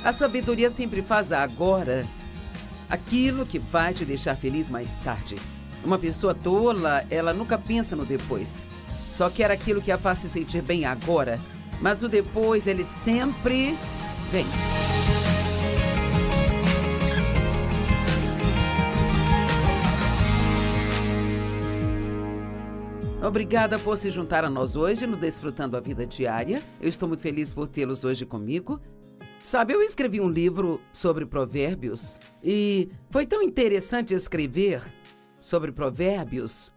A sabedoria sempre faz agora aquilo que vai te deixar feliz mais tarde. Uma pessoa tola, ela nunca pensa no depois. Só quer aquilo que a faz se sentir bem agora. Mas o depois, ele sempre vem. Obrigada por se juntar a nós hoje no Desfrutando a Vida Diária. Eu estou muito feliz por tê-los hoje comigo. Sabe, eu escrevi um livro sobre provérbios e foi tão interessante escrever sobre provérbios.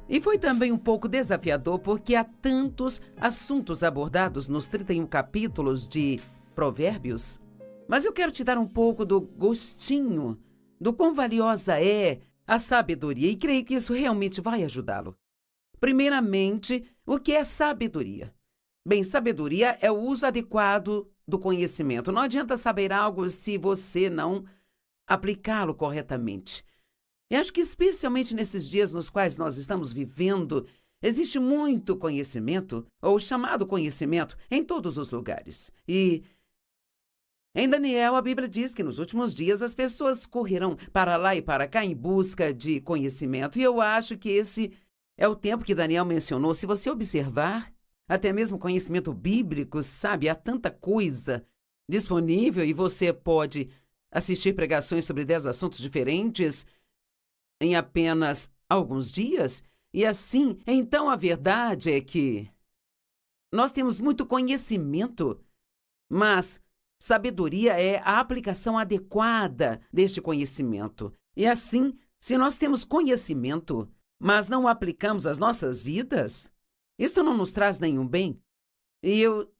E foi também um pouco desafiador porque há tantos assuntos abordados nos 31 capítulos de Provérbios. Mas eu quero te dar um pouco do gostinho do quão valiosa é a sabedoria e creio que isso realmente vai ajudá-lo. Primeiramente, o que é sabedoria? Bem, sabedoria é o uso adequado do conhecimento. Não adianta saber algo se você não aplicá-lo corretamente. E acho que especialmente nesses dias nos quais nós estamos vivendo, existe muito conhecimento, ou chamado conhecimento, em todos os lugares. E em Daniel, a Bíblia diz que nos últimos dias as pessoas correrão para lá e para cá em busca de conhecimento. E eu acho que esse é o tempo que Daniel mencionou. Se você observar, até mesmo conhecimento bíblico, sabe, há tanta coisa disponível e você pode assistir pregações sobre 10 assuntos diferentes em apenas alguns dias. E assim, então a verdade é que nós temos muito conhecimento, mas sabedoria é a aplicação adequada deste conhecimento. E assim, se nós temos conhecimento, mas não o aplicamos às nossas vidas, isto não nos traz nenhum bem. E eu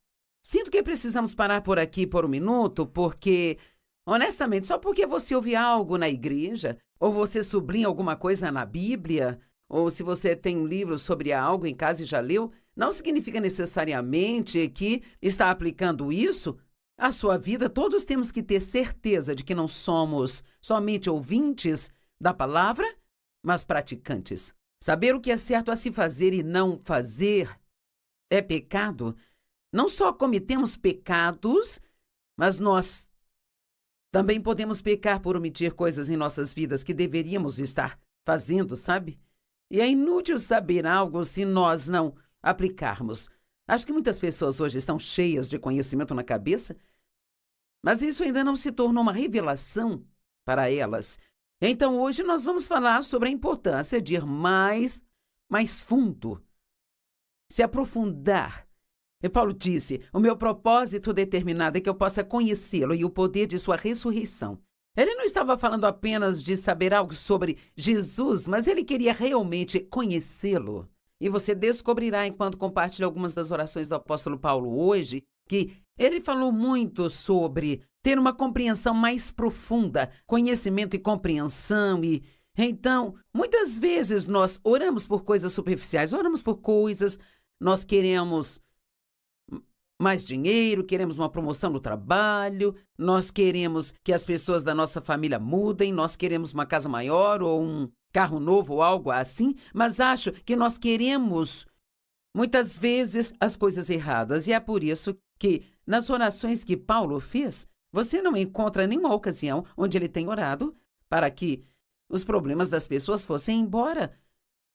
sinto que precisamos parar por aqui por um minuto, porque, honestamente, só porque você ouve algo na igreja, ou você sublinha alguma coisa na Bíblia, ou se você tem um livro sobre algo em casa e já leu, não significa necessariamente que está aplicando isso à sua vida. Todos temos que ter certeza de que não somos somente ouvintes da palavra, mas praticantes. Saber o que é certo a se fazer e não fazer é pecado. Não só cometemos pecados, mas nós também podemos pecar por omitir coisas em nossas vidas que deveríamos estar fazendo, sabe? E é inútil saber algo se nós não aplicarmos. Acho que muitas pessoas hoje estão cheias de conhecimento na cabeça, mas isso ainda não se tornou uma revelação para elas. Então, hoje nós vamos falar sobre a importância de ir mais fundo, se aprofundar. E Paulo disse, o meu propósito determinado é que eu possa conhecê-lo e o poder de sua ressurreição. Ele não estava falando apenas de saber algo sobre Jesus, mas ele queria realmente conhecê-lo. E você descobrirá, enquanto compartilha algumas das orações do apóstolo Paulo hoje, que ele falou muito sobre ter uma compreensão mais profunda, conhecimento e compreensão. E então, muitas vezes nós oramos por coisas superficiais, oramos por coisas, nós queremos mais dinheiro, queremos uma promoção no trabalho, nós queremos que as pessoas da nossa família mudem, nós queremos uma casa maior ou um carro novo ou algo assim, mas acho que nós queremos muitas vezes as coisas erradas. E é por isso que nas orações que Paulo fez, você não encontra nenhuma ocasião onde ele tem orado para que os problemas das pessoas fossem embora.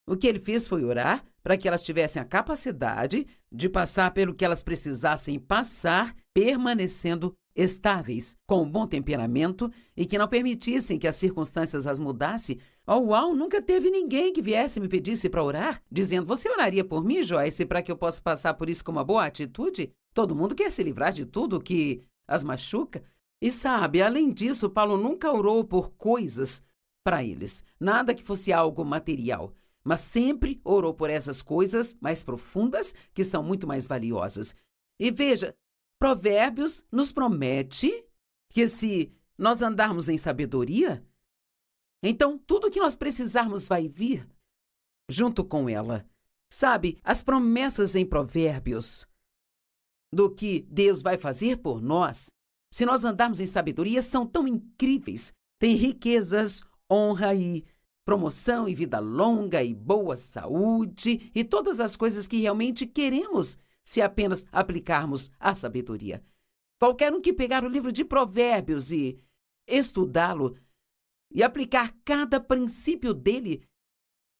O que ele fez foi orar para que elas tivessem a capacidade de passar pelo que elas precisassem passar, permanecendo estáveis, com um bom temperamento e que não permitissem que as circunstâncias as mudassem. Uau, nunca teve ninguém que viesse e me pedisse para orar, dizendo, você oraria por mim, Joyce, para que eu possa passar por isso com uma boa atitude? Todo mundo quer se livrar de tudo que as machuca. E sabe, além disso, Paulo nunca orou por coisas para eles, nada que fosse algo material, mas sempre orou por essas coisas mais profundas, que são muito mais valiosas. E veja, Provérbios nos promete que se nós andarmos em sabedoria, então tudo o que nós precisarmos vai vir junto com ela. Sabe, as promessas em Provérbios do que Deus vai fazer por nós, se nós andarmos em sabedoria, são tão incríveis. Tem riquezas, honra e promoção e vida longa e boa saúde e todas as coisas que realmente queremos se apenas aplicarmos a sabedoria. Qualquer um que pegar o livro de Provérbios e estudá-lo e aplicar cada princípio dele,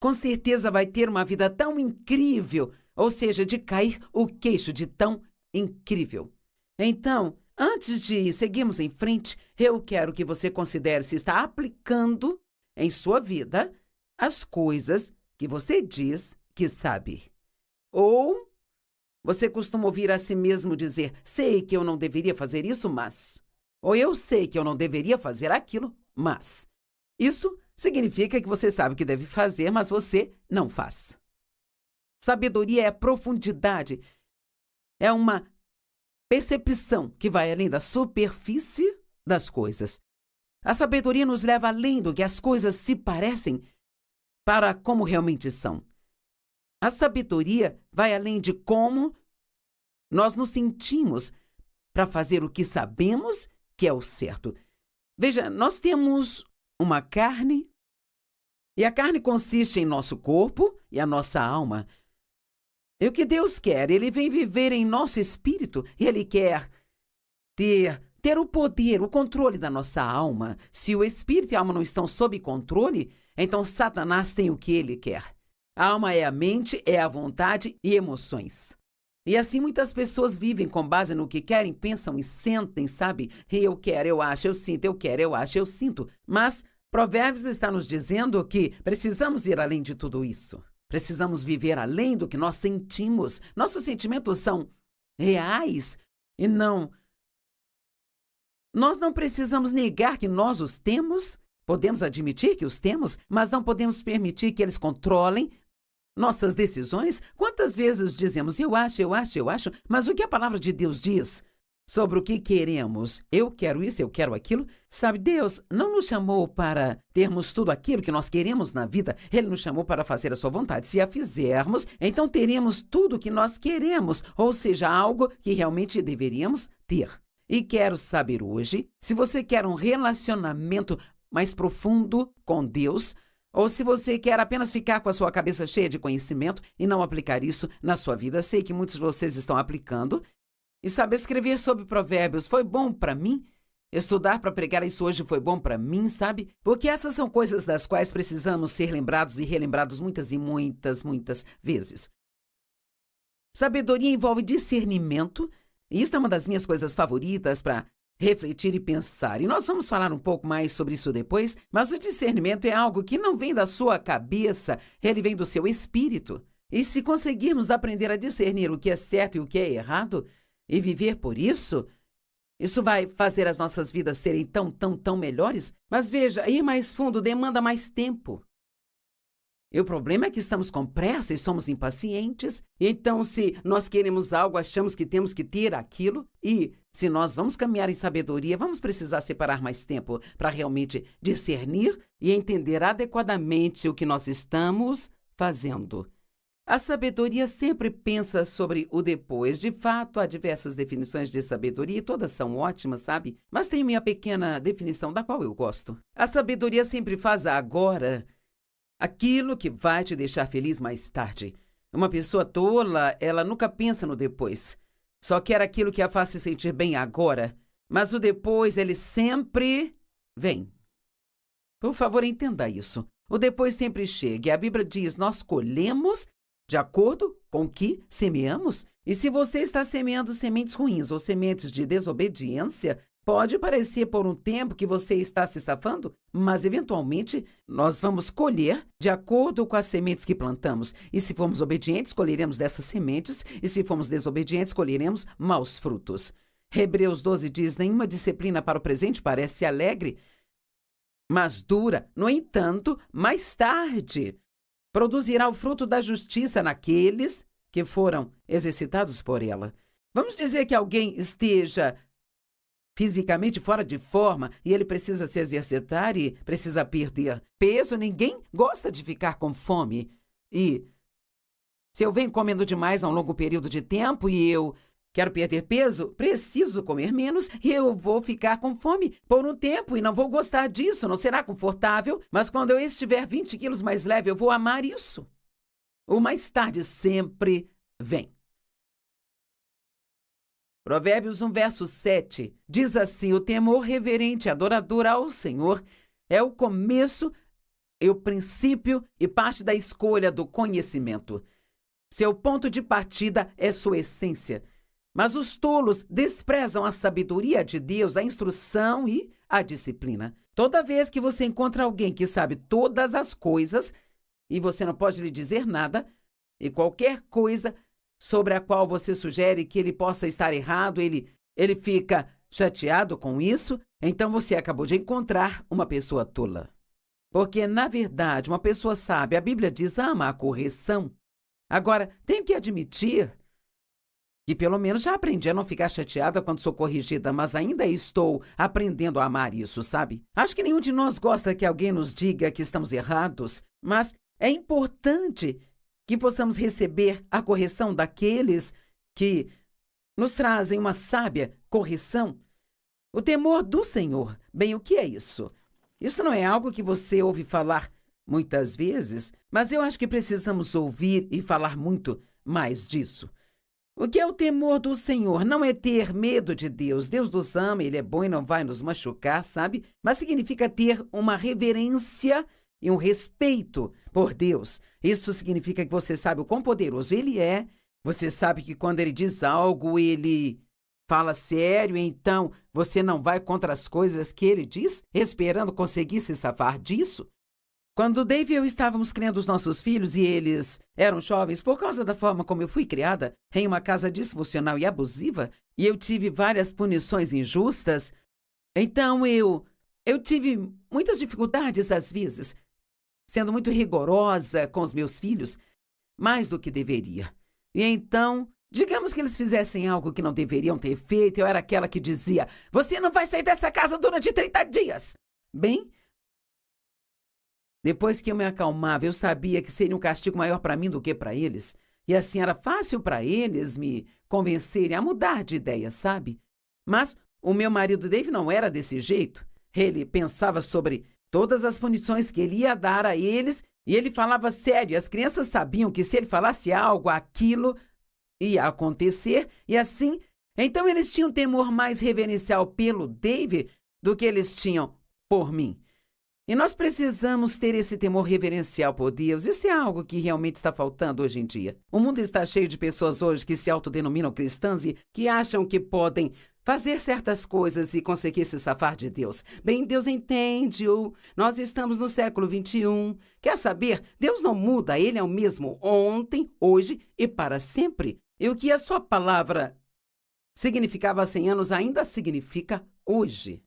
com certeza vai ter uma vida tão incrível, ou seja, de cair o queixo de tão incrível. Então, antes de seguirmos em frente, eu quero que você considere se está aplicando em sua vida as coisas que você diz que sabe. Ou você costuma ouvir a si mesmo dizer, sei que eu não deveria fazer isso, mas... Ou eu sei que eu não deveria fazer aquilo, mas... Isso significa que você sabe o que deve fazer, mas você não faz. Sabedoria é profundidade. É uma percepção que vai além da superfície das coisas. A sabedoria nos leva além do que as coisas se parecem para como realmente são. A sabedoria vai além de como nós nos sentimos para fazer o que sabemos que é o certo. Veja, nós temos uma carne, e a carne consiste em nosso corpo e a nossa alma. E o que Deus quer? Ele vem viver em nosso espírito e Ele quer ter o poder, o controle da nossa alma. Se o espírito e a alma não estão sob controle, então Satanás tem o que ele quer. A alma é a mente, é a vontade e emoções. E assim muitas pessoas vivem com base no que querem, pensam e sentem, sabe? Eu quero, eu acho, eu sinto, eu quero, eu acho, eu sinto. Mas Provérbios está nos dizendo que precisamos ir além de tudo isso. Precisamos viver além do que nós sentimos. Nossos sentimentos são reais e não... Nós não precisamos negar que nós os temos. Podemos admitir que os temos, mas não podemos permitir que eles controlem nossas decisões. Quantas vezes dizemos, eu acho, mas o que a palavra de Deus diz sobre o que queremos? Eu quero isso, eu quero aquilo. Sabe, Deus não nos chamou para termos tudo aquilo que nós queremos na vida. Ele nos chamou para fazer a sua vontade. Se a fizermos, então teremos tudo o que nós queremos, ou seja, algo que realmente deveríamos ter. E quero saber hoje, se você quer um relacionamento mais profundo com Deus, ou se você quer apenas ficar com a sua cabeça cheia de conhecimento e não aplicar isso na sua vida. Sei que muitos de vocês estão aplicando. E sabe, escrever sobre Provérbios foi bom para mim. Estudar para pregar isso hoje foi bom para mim, sabe? Porque essas são coisas das quais precisamos ser lembrados e relembrados muitas e muitas vezes. Sabedoria envolve discernimento, e isso é uma das minhas coisas favoritas para refletir e pensar. E nós vamos falar um pouco mais sobre isso depois, mas o discernimento é algo que não vem da sua cabeça, ele vem do seu espírito. E se conseguirmos aprender a discernir o que é certo e o que é errado, e viver por isso, isso vai fazer as nossas vidas serem tão melhores. Mas veja, ir mais fundo demanda mais tempo. E o problema é que estamos com pressa e somos impacientes. Então, se nós queremos algo, achamos que temos que ter aquilo. E se nós vamos caminhar em sabedoria, vamos precisar separar mais tempo para realmente discernir e entender adequadamente o que nós estamos fazendo. A sabedoria sempre pensa sobre o depois. De fato, há diversas definições de sabedoria e todas são ótimas, sabe? Mas tem minha pequena definição da qual eu gosto. A sabedoria sempre faz agora aquilo que vai te deixar feliz mais tarde. Uma pessoa tola, ela nunca pensa no depois. Só quer aquilo que a faz se sentir bem agora. Mas o depois, ele sempre vem. Por favor, entenda isso. O depois sempre chega. E a Bíblia diz, nós colhemos de acordo com o que semeamos. E se você está semeando sementes ruins ou sementes de desobediência, pode parecer por um tempo que você está se safando, mas eventualmente nós vamos colher de acordo com as sementes que plantamos. E se formos obedientes, colheremos dessas sementes, e se formos desobedientes, colheremos maus frutos. Hebreus 12 diz, nenhuma disciplina para o presente parece alegre, mas dura. No entanto, mais tarde, produzirá o fruto da justiça naqueles que foram exercitados por ela. Vamos dizer que alguém esteja fisicamente fora de forma e ele precisa se exercitar e precisa perder peso. Ninguém gosta de ficar com fome. E se eu venho comendo demais a um longo período de tempo e eu quero perder peso, preciso comer menos e eu vou ficar com fome por um tempo e não vou gostar disso, não será confortável, mas quando eu estiver 20 quilos mais leve, eu vou amar isso. O mais tarde sempre vem. Provérbios 1, verso 7, diz assim: o temor reverente e adorador ao Senhor é o começo, é o princípio e parte da escolha do conhecimento. Seu ponto de partida é sua essência. Mas os tolos desprezam a sabedoria de Deus, a instrução e a disciplina. Toda vez que você encontra alguém que sabe todas as coisas e você não pode lhe dizer nada, e qualquer coisa sobre a qual você sugere que ele possa estar errado, ele fica chateado com isso, então você acabou de encontrar uma pessoa tola. Porque, na verdade, uma pessoa sábia, a Bíblia diz, ama a correção. Agora, tenho que admitir que pelo menos já aprendi a não ficar chateada quando sou corrigida, mas ainda estou aprendendo a amar isso, sabe? Acho que nenhum de nós gosta que alguém nos diga que estamos errados, mas é importante que possamos receber a correção daqueles que nos trazem uma sábia correção. O temor do Senhor. Bem, o que é isso? Isso não é algo que você ouve falar muitas vezes, mas eu acho que precisamos ouvir e falar muito mais disso. O que é o temor do Senhor? Não é ter medo de Deus. Deus nos ama, Ele é bom e não vai nos machucar, sabe? Mas significa ter uma reverência e um respeito por Deus. Isso significa que você sabe o quão poderoso Ele é. Você sabe que quando Ele diz algo, Ele fala sério, então você não vai contra as coisas que Ele diz, esperando conseguir se safar disso. Quando Dave e eu estávamos criando os nossos filhos e eles eram jovens, por causa da forma como eu fui criada, em uma casa disfuncional e abusiva, e eu tive várias punições injustas, então eu tive muitas dificuldades às vezes, sendo muito rigorosa com os meus filhos, mais do que deveria. E então, digamos que eles fizessem algo que não deveriam ter feito, eu era aquela que dizia, você não vai sair dessa casa durante 30 dias. Bem, depois que eu me acalmava, eu sabia que seria um castigo maior para mim do que para eles. E assim era fácil para eles me convencerem a mudar de ideia, sabe? Mas o meu marido Dave não era desse jeito. Ele pensava sobre todas as punições que ele ia dar a eles e ele falava sério. As crianças sabiam que se ele falasse algo, aquilo ia acontecer e assim... Então eles tinham temor mais reverencial pelo Dave do que eles tinham por mim. E nós precisamos ter esse temor reverencial por Deus. Isso é algo que realmente está faltando hoje em dia. O mundo está cheio de pessoas hoje que se autodenominam cristãs e que acham que fazer certas coisas e conseguir se safar de Deus. Bem, Deus entende-o. Nós estamos no século 21. Quer saber? Deus não muda. Ele é o mesmo ontem, hoje e para sempre. E o que a sua palavra significava há 100 anos ainda significa hoje.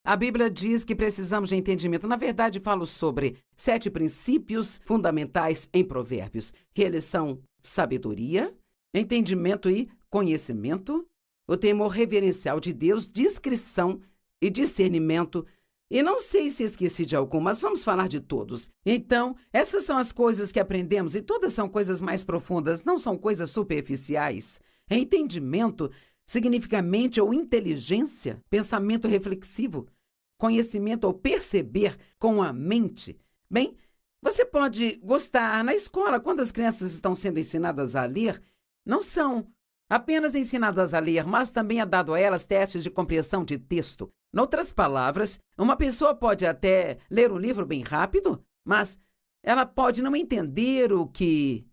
A Bíblia diz que precisamos de entendimento. Na verdade, falo sobre 7 princípios fundamentais em Provérbios, que eles são sabedoria, entendimento e conhecimento, o temor reverencial de Deus, discrição e discernimento. E não sei se esqueci de algum, mas vamos falar de todos. Então, essas são as coisas que aprendemos e todas são coisas mais profundas, não são coisas superficiais. Entendimento significa mente ou inteligência, pensamento reflexivo, conhecimento ou perceber com a mente. Bem, você pode gostar na escola, quando as crianças estão sendo ensinadas a ler, não são apenas ensinadas a ler, mas também é dado a elas testes de compreensão de texto. Em outras palavras, uma pessoa pode até ler um livro bem rápido, mas ela pode não entender o que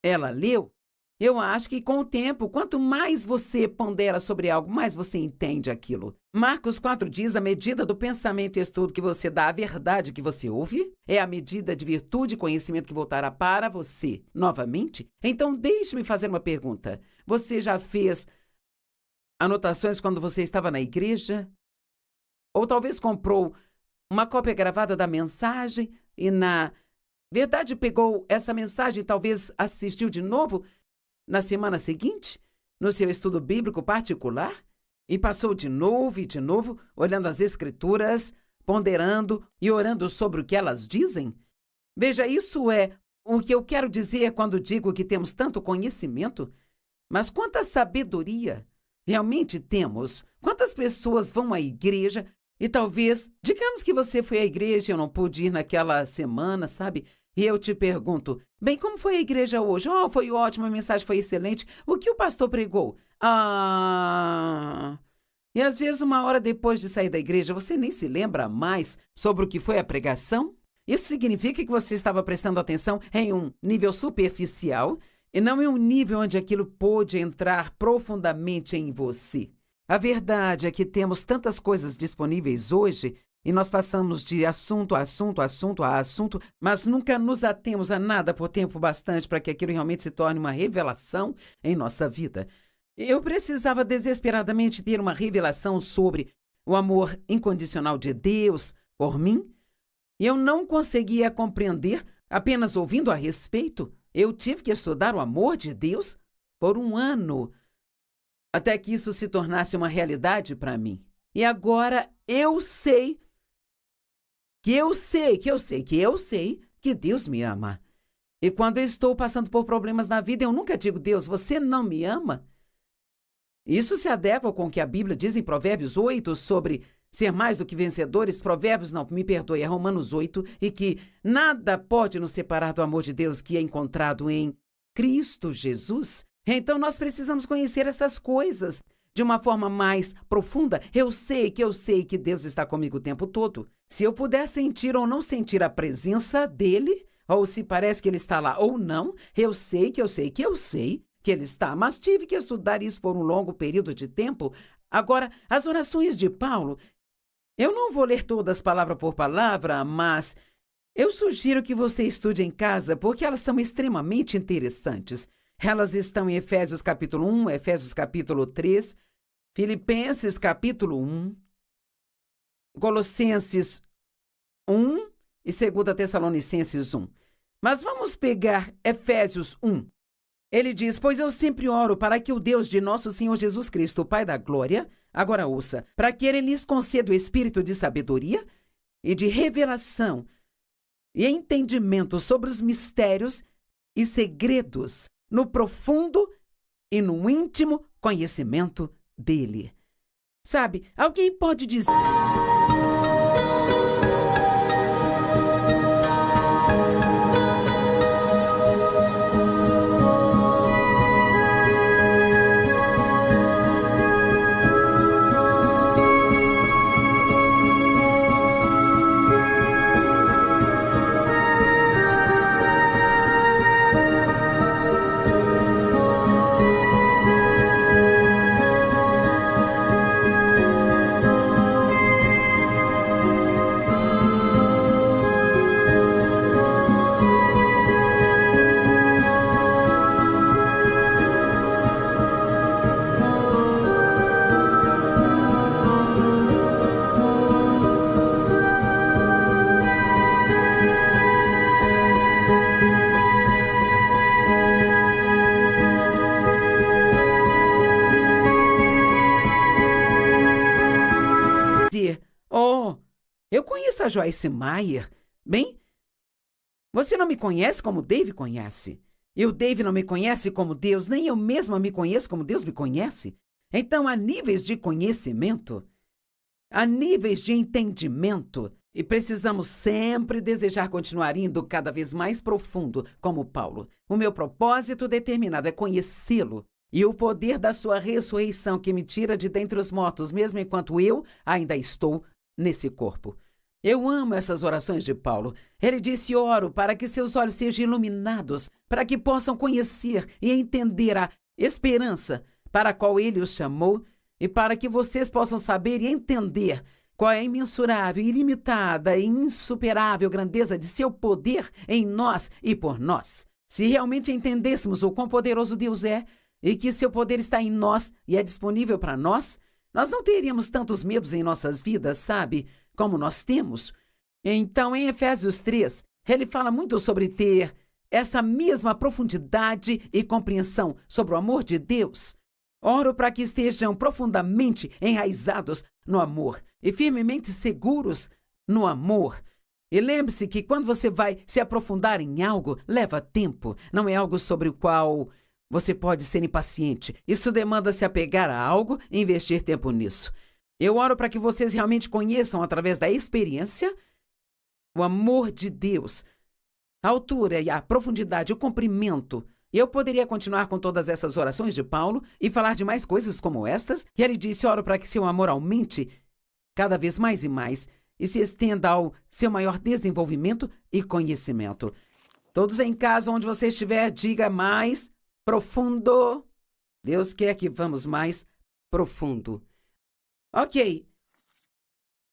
ela leu. Eu acho que com o tempo, quanto mais você pondera sobre algo, mais você entende aquilo. Marcos 4 diz, a medida do pensamento e estudo que você dá à verdade que você ouve é a medida de virtude e conhecimento que voltará para você novamente. Então, deixe-me fazer uma pergunta. Você já fez anotações quando você estava na igreja? Ou talvez comprou uma cópia gravada da mensagem e, na verdade, pegou essa mensagem e talvez assistiu de novo na semana seguinte, no seu estudo bíblico particular, e passou de novo, olhando as Escrituras, ponderando e orando sobre o que elas dizem? Veja, isso é o que eu quero dizer quando digo que temos tanto conhecimento. Mas quanta sabedoria realmente temos? Quantas pessoas vão à igreja e talvez, digamos que você foi à igreja e eu não pude ir naquela semana, sabe? E eu te pergunto, bem, como foi a igreja hoje? Oh, foi ótimo, a mensagem foi excelente. O que o pastor pregou? E às vezes, uma hora depois de sair da igreja, você nem se lembra mais sobre o que foi a pregação? Isso significa que você estava prestando atenção em um nível superficial e não em um nível onde aquilo pôde entrar profundamente em você. A verdade é que temos tantas coisas disponíveis hoje e nós passamos de assunto a assunto, assunto a assunto, mas nunca nos atemos a nada por tempo bastante para que aquilo realmente se torne uma revelação em nossa vida. Eu precisava desesperadamente ter uma revelação sobre o amor incondicional de Deus por mim. E eu não conseguia compreender apenas ouvindo a respeito. Eu tive que estudar o amor de Deus por 1 ano, até que isso se tornasse uma realidade para mim. E agora eu sei que Deus me ama. E quando eu estou passando por problemas na vida, eu nunca digo, Deus, você não me ama? Isso se adequa com o que a Bíblia diz em Provérbios 8 sobre ser mais do que vencedores. Provérbios, não, me perdoe, é Romanos 8, e que nada pode nos separar do amor de Deus que é encontrado em Cristo Jesus. Então nós precisamos conhecer essas coisas de uma forma mais profunda. Eu sei que Deus está comigo o tempo todo. Se eu puder sentir ou não sentir a presença dele, ou se parece que ele está lá ou não, eu sei que ele está, mas tive que estudar isso por um longo período de tempo. Agora, as orações de Paulo, eu não vou ler todas palavra por palavra, mas eu sugiro que você estude em casa, porque elas são extremamente interessantes. Elas estão em Efésios capítulo 1, Efésios capítulo 3, Filipenses capítulo 1, Colossenses 1 e 2 Tessalonicenses 1. Mas vamos pegar Efésios 1. Ele diz, pois eu sempre oro para que o Deus de nosso Senhor Jesus Cristo, o Pai da Glória, agora ouça, para que ele lhes conceda o espírito de sabedoria e de revelação e entendimento sobre os mistérios e segredos no profundo e no íntimo conhecimento dele. Sabe, alguém pode dizer... Eu conheço a Joyce Meyer. Bem, você não me conhece como Dave conhece. E o Dave não me conhece como Deus, nem eu mesma me conheço como Deus me conhece. Então, há níveis de conhecimento, há níveis de entendimento, e precisamos sempre desejar continuar indo cada vez mais profundo, como Paulo. O meu propósito determinado é conhecê-lo e o poder da sua ressurreição que me tira de dentre os mortos, mesmo enquanto eu ainda estou nesse corpo. Eu amo essas orações de Paulo. Ele disse, oro para que seus olhos sejam iluminados, para que possam conhecer e entender a esperança para a qual ele os chamou e para que vocês possam saber e entender qual é a imensurável, ilimitada e insuperável grandeza de seu poder em nós e por nós. Se realmente entendêssemos o quão poderoso Deus é e que seu poder está em nós e é disponível para nós, nós não teríamos tantos medos em nossas vidas, sabe, como nós temos. Então, em Efésios 3, ele fala muito sobre ter essa mesma profundidade e compreensão sobre o amor de Deus. Oro para que estejam profundamente enraizados no amor e firmemente seguros no amor. E lembre-se que quando você vai se aprofundar em algo, leva tempo. Não é algo sobre o qual você pode ser impaciente. Isso demanda se apegar a algo e investir tempo nisso. Eu oro para que vocês realmente conheçam, através da experiência, o amor de Deus. a altura e a profundidade, o comprimento. Eu poderia continuar com todas essas orações de Paulo e falar de mais coisas como estas. E ele disse: oro para que seu amor aumente cada vez mais e mais e se estenda ao seu maior desenvolvimento e conhecimento. Todos em casa, onde você estiver, diga mais profundo. Deus quer que vamos mais profundo. Ok.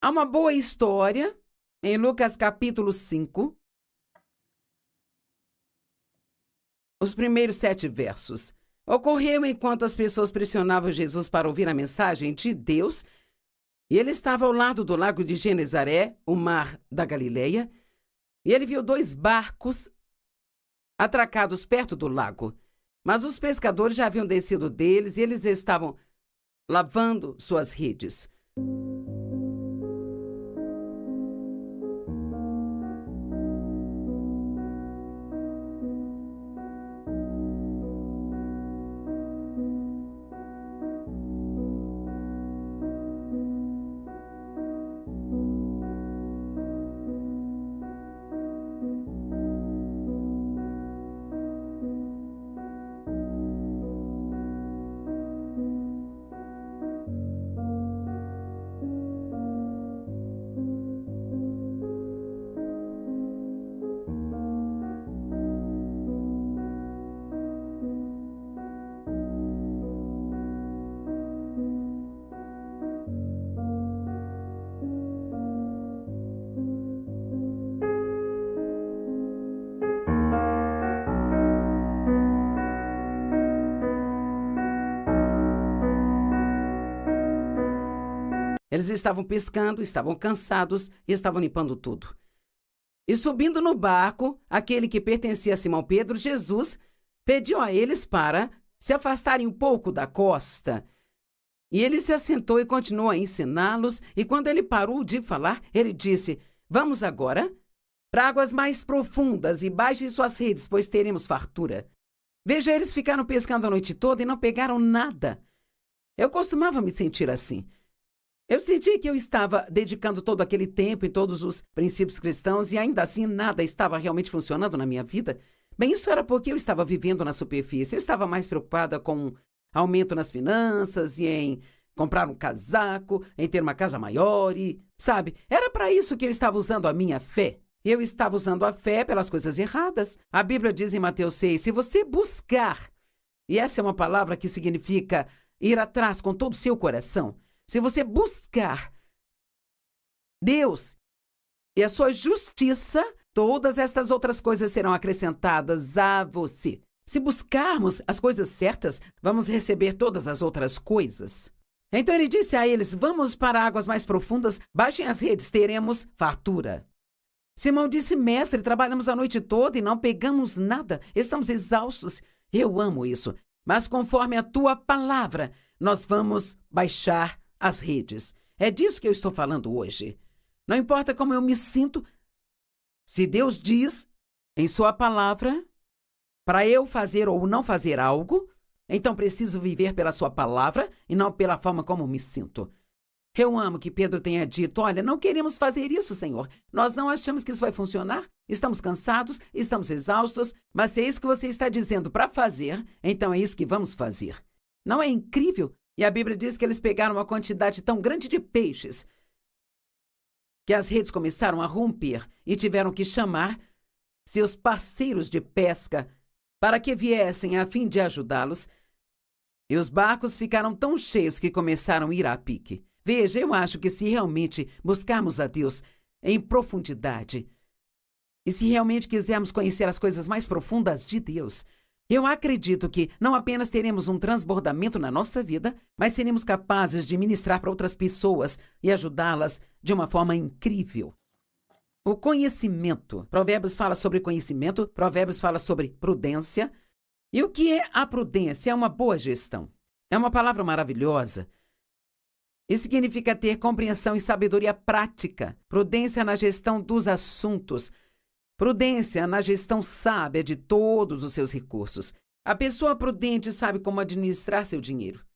Há uma boa história em Lucas capítulo 5. Os primeiros 7 versos. Ocorreu enquanto as pessoas pressionavam Jesus para ouvir a mensagem de Deus, e ele estava ao lado do lago de Genezaré, o mar da Galileia, e ele viu 2 barcos atracados perto do lago. Mas os pescadores já haviam descido deles e eles estavam lavando suas redes. Eles estavam pescando, estavam cansados e estavam limpando tudo. E subindo no barco, aquele que pertencia a Simão Pedro, Jesus pediu a eles para se afastarem um pouco da costa. E ele se assentou e continuou a ensiná-los, e quando ele parou de falar, ele disse: vamos agora para águas mais profundas e baixem suas redes, pois teremos fartura. Veja, eles ficaram pescando a noite toda e não pegaram nada. Eu costumava me sentir assim. Eu senti que eu estava dedicando todo aquele tempo em todos os princípios cristãos e ainda assim nada estava realmente funcionando na minha vida. Bem, isso era porque eu estava vivendo na superfície. Eu estava mais preocupada com aumento nas finanças e em comprar um casaco, em ter uma casa maior e, sabe, era para isso que eu estava usando a minha fé. Eu estava usando a fé pelas coisas erradas. A Bíblia diz em Mateus 6, se você buscar, e essa é uma palavra que significa ir atrás com todo o seu coração, se você buscar Deus e a sua justiça, todas estas outras coisas serão acrescentadas a você. Se buscarmos as coisas certas, vamos receber todas as outras coisas. Então ele disse a eles: vamos para águas mais profundas, baixem as redes, teremos fartura. Simão disse: mestre, trabalhamos a noite toda e não pegamos nada, estamos exaustos. Eu amo isso, mas conforme a tua palavra, nós vamos baixar as redes. É disso que eu estou falando hoje. Não importa como eu me sinto, se Deus diz em sua palavra para eu fazer ou não fazer algo, então preciso viver pela sua palavra e não pela forma como me sinto. Eu amo que Pedro tenha dito: olha, não queremos fazer isso, Senhor. Nós não achamos que isso vai funcionar. Estamos cansados, estamos exaustos, mas se é isso que você está dizendo para fazer, então é isso que vamos fazer. Não é incrível? E a Bíblia diz que eles pegaram uma quantidade tão grande de peixes que as redes começaram a romper e tiveram que chamar seus parceiros de pesca para que viessem a fim de ajudá-los. E os barcos ficaram tão cheios que começaram a ir a pique. Veja, eu acho que se realmente buscarmos a Deus em profundidade e se realmente quisermos conhecer as coisas mais profundas de Deus, eu acredito que não apenas teremos um transbordamento na nossa vida, mas seremos capazes de ministrar para outras pessoas e ajudá-las de uma forma incrível. O conhecimento. Provérbios fala sobre conhecimento, Provérbios fala sobre prudência. E o que é a prudência? É uma boa gestão. É uma palavra maravilhosa. E significa ter compreensão e sabedoria prática. Prudência na gestão dos assuntos. Prudência na gestão sábia de todos os seus recursos. A pessoa prudente sabe como administrar seu dinheiro.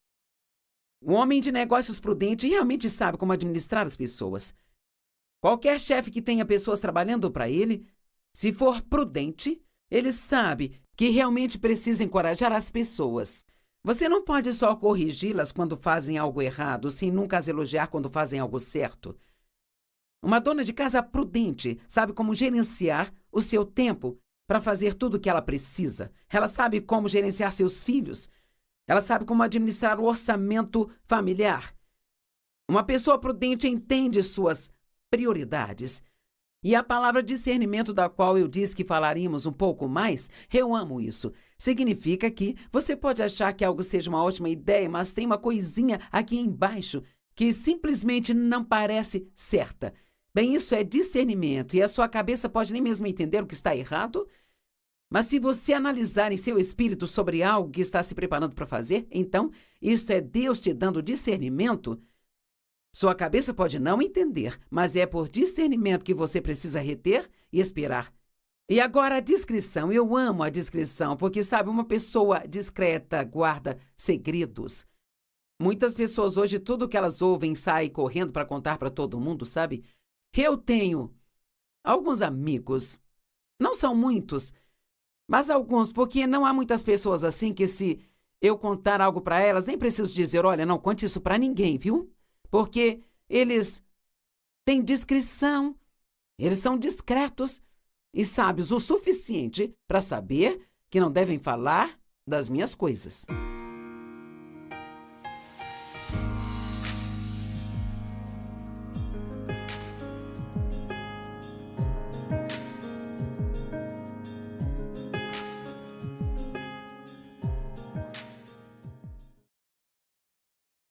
O homem de negócios prudente realmente sabe como administrar as pessoas. Qualquer chefe que tenha pessoas trabalhando para ele Se for prudente, ele sabe que realmente precisa encorajar as pessoas. Você não pode só corrigi-las quando fazem algo errado, sem nunca as elogiar quando fazem algo certo. Uma dona de casa prudente sabe como gerenciar o seu tempo para fazer tudo o que ela precisa. Ela sabe como gerenciar seus filhos. Ela sabe como administrar o orçamento familiar. Uma pessoa prudente entende suas prioridades. E a palavra discernimento, da qual eu disse que falaríamos um pouco mais, eu amo isso. Significa que você pode achar que algo seja uma ótima ideia, mas tem uma coisinha aqui embaixo que simplesmente não parece certa. Bem, isso é discernimento e a sua cabeça pode nem mesmo entender o que está errado. Mas se você analisar em seu espírito sobre algo que está se preparando para fazer, então isso é Deus te dando discernimento. Sua cabeça pode não entender, mas é por discernimento que você precisa reter e esperar. E agora a discrição. Eu amo a discrição, porque, sabe, uma pessoa discreta guarda segredos. Muitas pessoas hoje, tudo que elas ouvem, saem correndo para contar para todo mundo, sabe? Eu tenho alguns amigos, não são muitos, mas alguns, porque não há muitas pessoas assim que se eu contar algo para elas, nem preciso dizer, olha, não conte isso para ninguém, viu? Porque eles têm discrição, eles são discretos e sábios o suficiente para saber que não devem falar das minhas coisas.